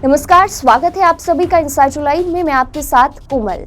नमस्कार, स्वागत है आप सभी का इनसाइडर लाइव में। मैं आपके साथ कोमल।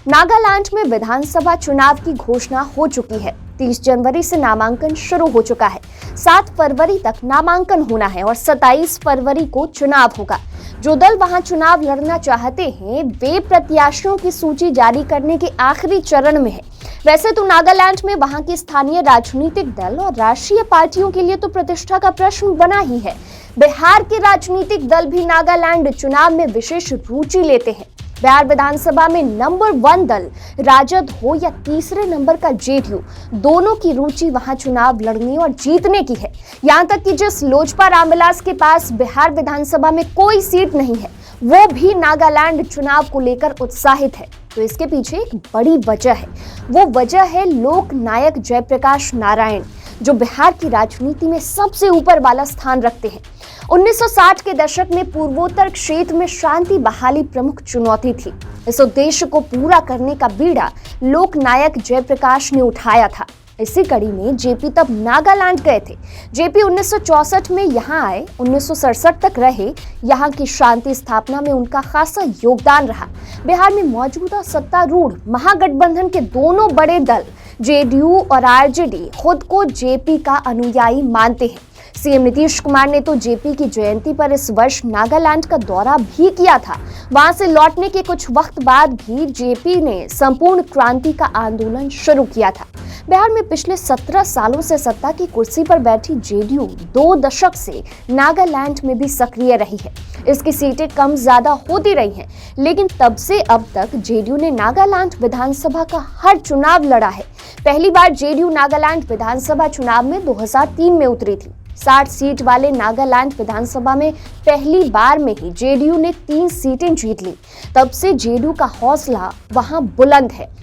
नागालैंड में विधानसभा चुनाव की घोषणा हो चुकी है। 30 जनवरी से नामांकन शुरू हो चुका है। 7 फरवरी तक नामांकन होना है और 27 फरवरी को चुनाव होगा। जो दल वहां चुनाव लड़ना चाहते हैं वे प्रत्याशियों की सूची जारी करने के आखिरी चरण में है। वैसे तो नागालैंड में वहां के स्थानीय राजनीतिक दल और राष्ट्रीय पार्टियों के लिए तो प्रतिष्ठा का प्रश्न बना ही है। बिहार के राजनीतिक दल भी नागालैंड चुनाव में विशेष रुचि लेते हैं। बिहार विधानसभा में नंबर 1 दल राजद हो या तीसरे नंबर का जेडीयू, दोनों की रुचि वहां चुनाव लड़ने और जीतने की है। यहां तक कि जिस लोजपा रामविलास के पास बिहार विधानसभा में कोई सीट नहीं है, वो भी नागालैंड चुनाव को लेकर उत्साहित है। तो इसके पीछे एक बड़ी वजह है। वो वजह है लोक नायक जयप्रकाश नारायण, जो बिहार की राजनीति में सबसे ऊपर वाला स्थान रखते हैं। 1960 के दशक में पूर्वोत्तर क्षेत्र में शांति बहाली प्रमुख चुनौती थी। इस उद्देश्य को पूरा करने का बीड़ा लोक नायक जयप्रकाश ने उठाया था। इसी कड़ी में जेपी तब नागालैंड गए थे। जेपी 1964 में यहाँ आए, 1967 तक रहे। यहाँ की शांति स्थापना में उनका खासा योगदान रहा। बिहार में मौजूदा सत्तारूढ़ महागठबंधन के दोनों बड़े दल जेडीयू और आरजेडी खुद को जेपी का अनुयायी मानते हैं। सीएम नीतीश कुमार ने तो जेपी की जयंती पर इस वर्ष नागालैंड का दौरा भी किया था। वहां से लौटने के कुछ वक्त बाद भी जेपी ने संपूर्ण क्रांति का आंदोलन शुरू किया था। बिहार में पिछले 17 सालों से सत्ता की कुर्सी पर बैठी जेडीयू 2 दशक से नागालैंड में भी सक्रिय रही है। इसकी सीटें कम ज्यादा होती रही हैं, लेकिन तब से अब तक जेडीयू ने नागालैंड विधानसभा का हर चुनाव लड़ा है। पहली बार जेडीयू नागालैंड विधानसभा चुनाव में 2003 में उतरी थी। 60 सीट वाले नागालैंड विधानसभा में पहली बार में ही जेडीयू ने 3 सीटें जीत ली। तब से जेडीयू का हौसला वहां बुलंद है।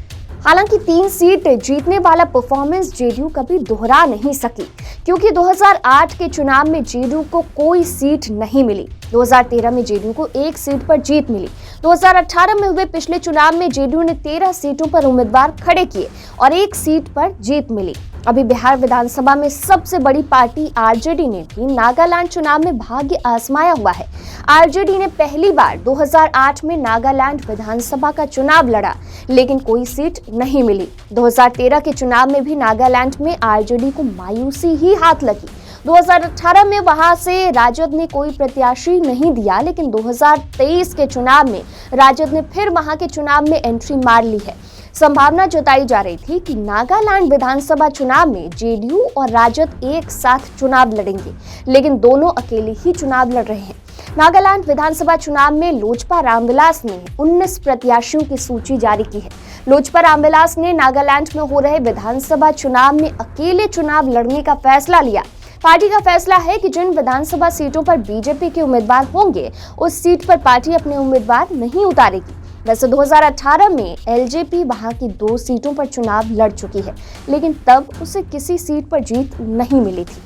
हालांकि 3 सीट जीतने वाला परफॉर्मेंस जेडीयू कभी दोहरा नहीं सकी, क्योंकि 2008 के चुनाव में जेडीयू को कोई सीट नहीं मिली। 2013 में जेडीयू को 1 सीट पर जीत मिली। 2018 में हुए पिछले चुनाव में जेडीयू ने 13 सीटों पर उम्मीदवार खड़े किए और 1 सीट पर जीत मिली। अभी बिहार विधानसभा में सबसे बड़ी पार्टी आरजेडी ने भी नागालैंड चुनाव में भाग्य आजमाया हुआ है। आरजेडी ने पहली बार 2008 में नागालैंड विधानसभा का चुनाव लड़ा, लेकिन कोई सीट नहीं मिली। 2013 के चुनाव में भी नागालैंड में आरजेडी को मायूसी ही हाथ लगी। 2018 में वहां से राजद ने कोई प्रत्याशी नहीं दिया, लेकिन 2023 के चुनाव में राजद ने फिर वहां के चुनाव में एंट्री मार ली है। संभावना जताई जा रही थी कि नागालैंड विधानसभा चुनाव में जेडीयू और राजद एक साथ चुनाव लड़ेंगे, लेकिन दोनों अकेले ही चुनाव लड़ रहे हैं। नागालैंड विधानसभा चुनाव में लोजपा रामविलास ने 19 प्रत्याशियों की सूची जारी की है। लोजपा रामविलास ने नागालैंड में हो रहे विधानसभा चुनाव में अकेले चुनाव लड़ने का फैसला लिया। पार्टी का फैसला है कि जिन विधानसभा सीटों पर बीजेपी के उम्मीदवार होंगे, उस सीट पर पार्टी अपने उम्मीदवार नहीं उतारेगी। वैसे 2018 में एलजेपी वहां की 2 सीटों पर चुनाव लड़ चुकी है, लेकिन तब उसे किसी सीट पर जीत नहीं मिली थी।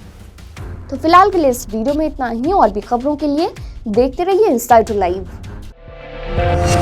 तो फिलहाल के लिए इस वीडियो में इतना ही। और भी खबरों के लिए देखते रहिए इनसाइडर लाइव।